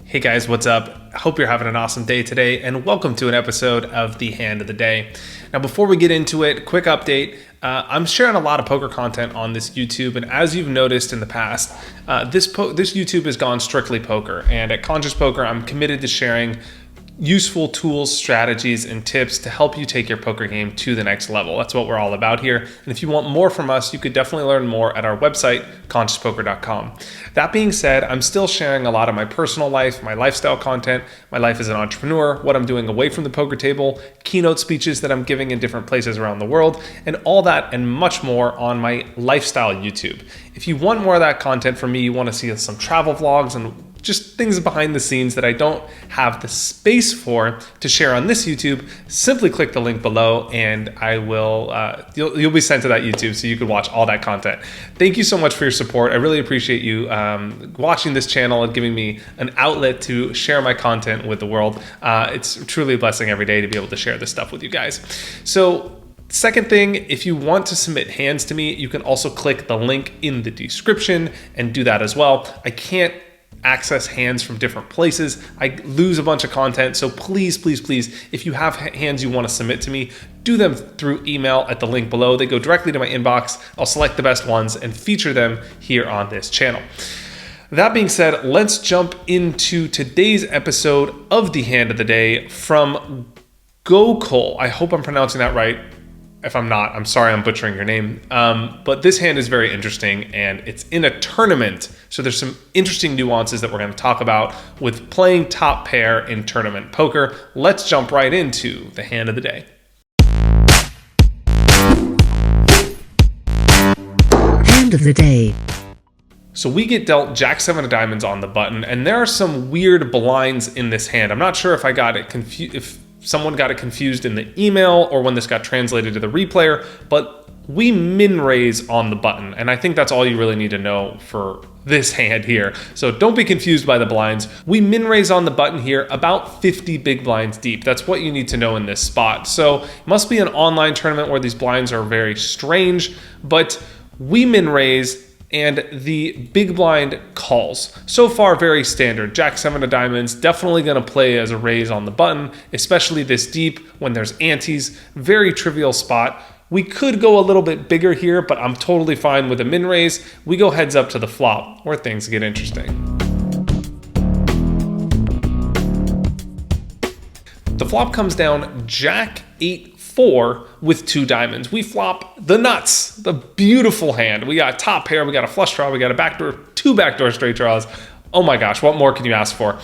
Hey guys, what's up? I hope you're having an awesome day today, and welcome to an episode of The Hand of the Day. Now, before we get into it, quick update. I'm sharing a lot of poker content on this YouTube, and as you've noticed in the past, this YouTube has gone strictly poker. And at Conscious Poker, I'm committed to sharing useful tools, strategies, and tips to help you take your poker game to the next level. That's what we're all about here. And if you want more from us, you could definitely learn more at our website, consciouspoker.com. That being said, I'm still sharing a lot of my personal life, my lifestyle content, my life as an entrepreneur, what I'm doing away from the poker table, keynote speeches that I'm giving in different places around the world, and all that and much more on my lifestyle YouTube. If you want more of that content from me, you want to see some travel vlogs and just things behind the scenes that I don't have the space for to share on this YouTube, simply click the link below and I will, you'll be sent to that YouTube so you can watch all that content. Thank you so much for your support. I really appreciate you watching this channel and giving me an outlet to share my content with the world. It's truly a blessing every day to be able to share this stuff with you guys. So, second thing, if you want to submit hands to me, you can also click the link in the description and do that as well. I can't access hands from different places. I lose a bunch of content. So please, if you have hands you want to submit to me, do them through email at the link below. They go directly to my inbox. I'll select the best ones and feature them here on this channel. That being said, let's jump into today's episode of The Hand of the Day from Gokul. I hope I'm pronouncing that right. If I'm not, I'm sorry I'm butchering your name. But this hand is very interesting and it's in a tournament. So there's some interesting nuances that we're going to talk about with playing top pair in tournament poker. Let's jump right into the hand of the day. Hand of the day. So we get dealt Jack-7 of diamonds on the button, and there are some weird blinds in this hand. I'm not sure if I got it confused, if someone got it confused in the email or when this got translated to the replayer, but we min raise on the button. And I think that's all you really need to know for this hand here. So don't be confused by the blinds. We min raise on the button here about 50 big blinds deep. That's what you need to know in this spot. So it must be an online tournament where these blinds are very strange, but we min raise and the big blind calls. So far, very standard. Jack-7 of diamonds, definitely gonna play as a raise on the button, especially this deep when there's antes. Very trivial spot. We could go a little bit bigger here, but I'm totally fine with a min raise. We go heads up to the flop, where things get interesting. The flop comes down Jack-8-4 with 2 diamonds. We flop the nuts, the beautiful hand. We got top pair, we got a flush draw, we got a backdoor, 2 backdoor straight draws. Oh my gosh, what more can you ask for?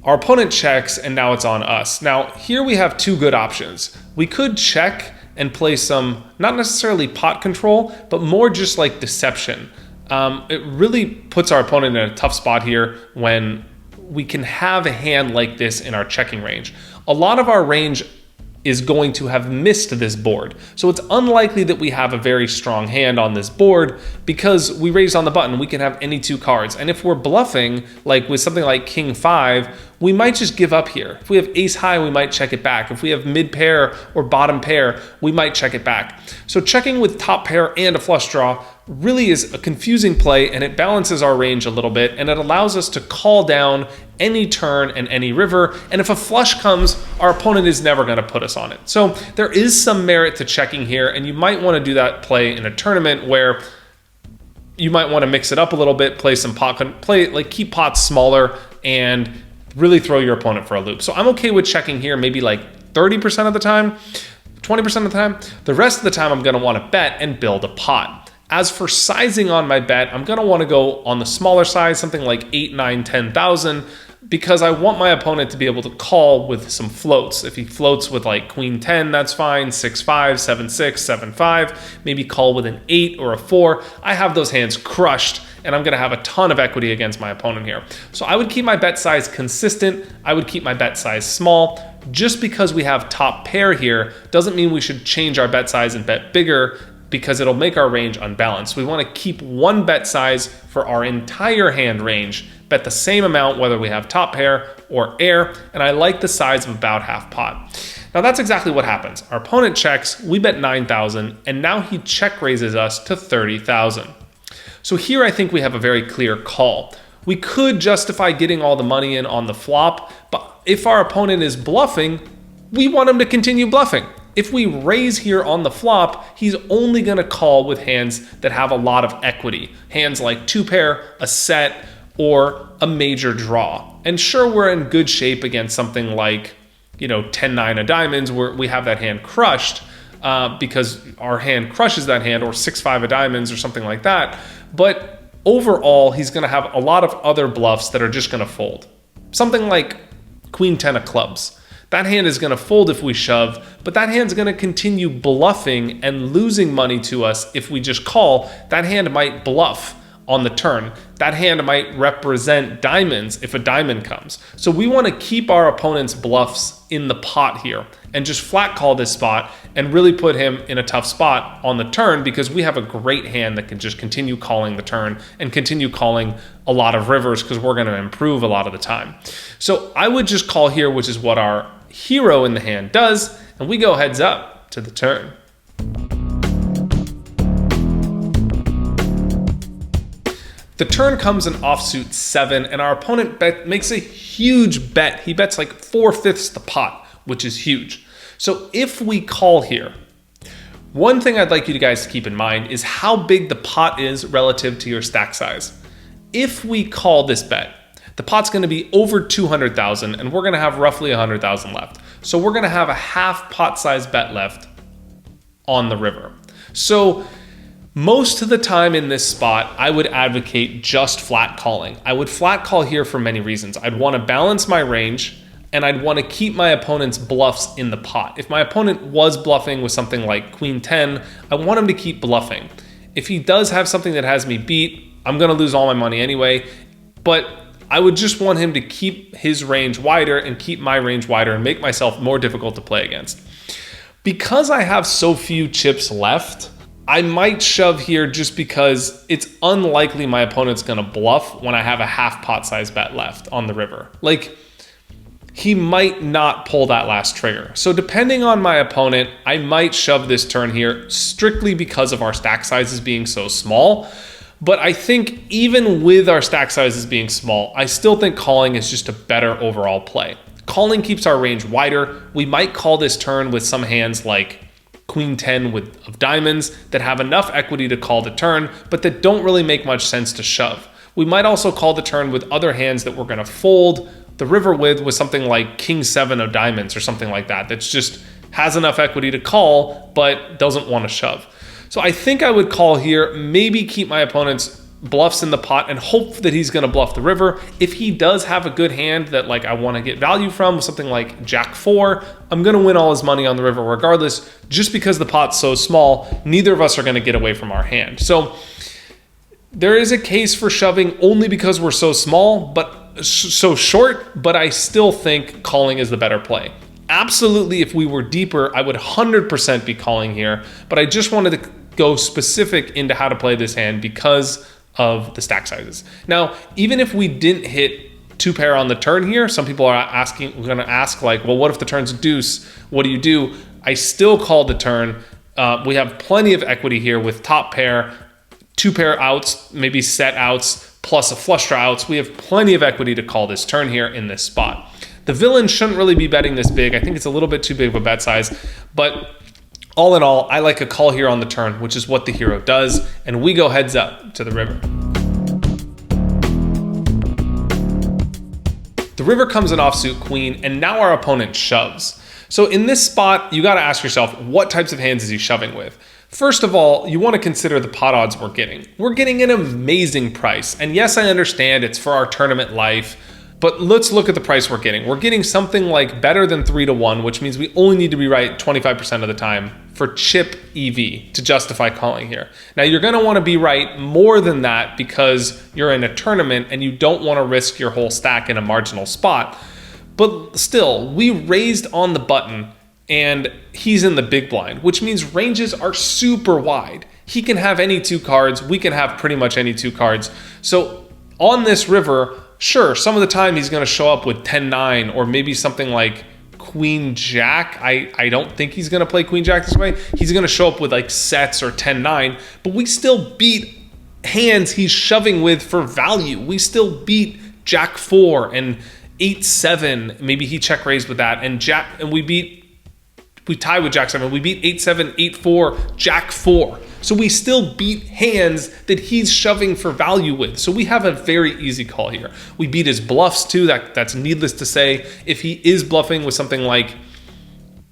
Our opponent checks and now it's on us. Now here we have 2 good options. We could check and play some, not necessarily pot control, but more just like deception. It really puts our opponent in a tough spot here when we can have a hand like this in our checking range. A lot of our range is going to have missed this board. So it's unlikely that we have a very strong hand on this board because we raised on the button, we can have any 2 cards. And if we're bluffing, like with something like King 5, we might just give up here. If we have ace high, we might check it back. If we have mid pair or bottom pair, we might check it back. So checking with top pair and a flush draw really is a confusing play, and it balances our range a little bit, and it allows us to call down any turn and any river. And if a flush comes, our opponent is never going to put us on it. So there is some merit to checking here, and you might want to do that play in a tournament where you might want to mix it up a little bit, play some pot, like keep pots smaller and really throw your opponent for a loop. So I'm okay with checking here, maybe like 30% of the time, 20% of the time. The rest of the time, I'm going to want to bet and build a pot. As for sizing on my bet, I'm going to want to go on the smaller side, something like 8, 9, 10,000, because I want my opponent to be able to call with some floats. If he floats with like Queen 10, that's fine, 6-5, 7-6, 7-5, maybe call with an 8 or a 4. I have those hands crushed, and I'm going to have a ton of equity against my opponent here. So I would keep my bet size consistent. I would keep my bet size small. Just because we have top pair here doesn't mean we should change our bet size and bet bigger, because it'll make our range unbalanced. We want to keep one bet size for our entire hand range, bet the same amount whether we have top pair or air, and I like the size of about half pot. Now that's exactly what happens. Our opponent checks, we bet 9,000, and now he check raises us to 30,000. So here I think we have a very clear call. We could justify getting all the money in on the flop, but if our opponent is bluffing, we want him to continue bluffing. If we raise here on the flop, he's only going to call with hands that have a lot of equity. Hands like 2-pair, a set, or a major draw. And sure, we're in good shape against something like, 10-9 of diamonds, where we have that hand crushed because our hand crushes that hand, or 6-5 of diamonds or something like that. But overall, he's going to have a lot of other bluffs that are just going to fold. Something like Queen 10 of clubs. That hand is going to fold if we shove, but that hand's going to continue bluffing and losing money to us if we just call. That hand might bluff on the turn. That hand might represent diamonds if a diamond comes. So we want to keep our opponent's bluffs in the pot here and just flat call this spot and really put him in a tough spot on the turn, because we have a great hand that can just continue calling the turn and continue calling a lot of rivers, because we're going to improve a lot of the time. So I would just call here, which is what our hero in the hand does, and we go heads up to the turn. The turn comes in offsuit 7, and our opponent makes a huge bet. He bets like 4/5 the pot, which is huge. So if we call here, one thing I'd like you guys to keep in mind is how big the pot is relative to your stack size. If we call this bet, the pot's going to be over 200,000, and we're going to have roughly 100,000 left. So we're going to have a half pot size bet left on the river. So most of the time in this spot, I would advocate just flat calling. I would flat call here for many reasons. I'd want to balance my range, and I'd want to keep my opponent's bluffs in the pot. If my opponent was bluffing with something like Queen 10, I want him to keep bluffing. If he does have something that has me beat, I'm going to lose all my money anyway, but I would just want him to keep his range wider and keep my range wider and make myself more difficult to play against. Because I have so few chips left, I might shove here just because it's unlikely my opponent's going to bluff when I have a half pot size bet left on the river. Like, he might not pull that last trigger. So depending on my opponent, I might shove this turn here strictly because of our stack sizes being so small. But I think even with our stack sizes being small, I still think calling is just a better overall play. Calling keeps our range wider. We might call this turn with some hands like Queen 10 of diamonds that have enough equity to call the turn, but that don't really make much sense to shove. We might also call the turn with other hands that we're going to fold the river with something like King 7 of diamonds or something like that, that's just has enough equity to call, but doesn't want to shove. So I think I would call here, maybe keep my opponent's bluffs in the pot and hope that he's going to bluff the river. If he does have a good hand that I want to get value from, something like Jack 4, I'm going to win all his money on the river regardless, just because the pot's so small, neither of us are going to get away from our hand. So there is a case for shoving only because we're so small, but so short, but I still think calling is the better play. Absolutely, if we were deeper, I would 100% be calling here, but I just wanted to go specific into how to play this hand because of the stack sizes. Now, even if we didn't hit 2-pair on the turn here, some people are going to ask well, what if the turn's deuce? What do you do? I still call the turn. We have plenty of equity here with top pair, 2-pair outs, maybe set outs, plus a flush draw outs. We have plenty of equity to call this turn here in this spot. The villain shouldn't really be betting this big. I think it's a little bit too big of a bet size, but all in all, I like a call here on the turn, which is what the hero does, and we go heads up to the river. The river comes in offsuit queen, and now our opponent shoves. So in this spot, you got to ask yourself, what types of hands is he shoving with? First of all, you want to consider the pot odds we're getting. We're getting an amazing price. And yes, I understand it's for our tournament life, but let's look at the price we're getting. We're getting something like better than 3-1, which means we only need to be right 25% of the time for chip EV to justify calling here. Now, you're going to want to be right more than that because you're in a tournament and you don't want to risk your whole stack in a marginal spot. But still, we raised on the button and he's in the big blind, which means ranges are super wide. He can have any 2 cards. We can have pretty much any 2 cards. So on this river, sure, some of the time he's going to show up with 10-9 or maybe something like Queen Jack. I don't think he's going to play Queen Jack this way. He's going to show up with sets or 10-9, but we still beat hands he's shoving with for value. We still beat Jack 4 and 8-7. Maybe he check raised with that, and we tie with Jack 7. We beat 8-7, 8-4, Jack 4. So we still beat hands that he's shoving for value with. So we have a very easy call here. We beat his bluffs too. That's needless to say. If he is bluffing with something like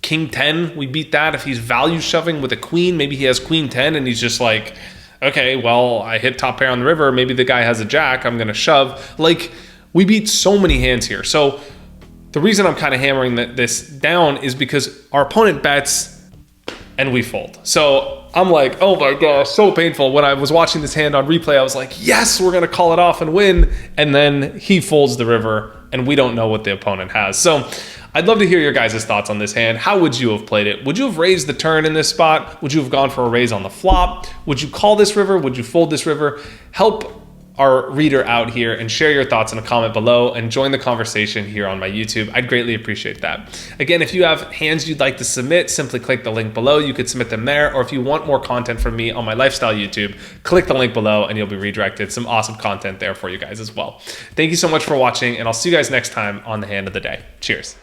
King 10, we beat that. If he's value shoving with a queen, maybe he has Queen 10 and he's just like, okay, well, I hit top pair on the river. Maybe the guy has a jack. I'm going to shove. Like, we beat so many hands here. So the reason I'm kind of hammering this down is because our opponent bets and we fold. So I'm like, oh my gosh, so painful. When I was watching this hand on replay, I was like, yes, we're going to call it off and win. And then he folds the river and we don't know what the opponent has. So I'd love to hear your guys' thoughts on this hand. How would you have played it? Would you have raised the turn in this spot? Would you have gone for a raise on the flop? Would you call this river? Would you fold this river? Help our reader out here and share your thoughts in a comment below and join the conversation here on my YouTube. I'd greatly appreciate that. Again, if you have hands you'd like to submit, simply click the link below. You could submit them there, or if you want more content from me on my lifestyle YouTube, click the link below and you'll be redirected. Some awesome content there for you guys as well. Thank you so much for watching, and I'll see you guys next time on the hand of the day. Cheers.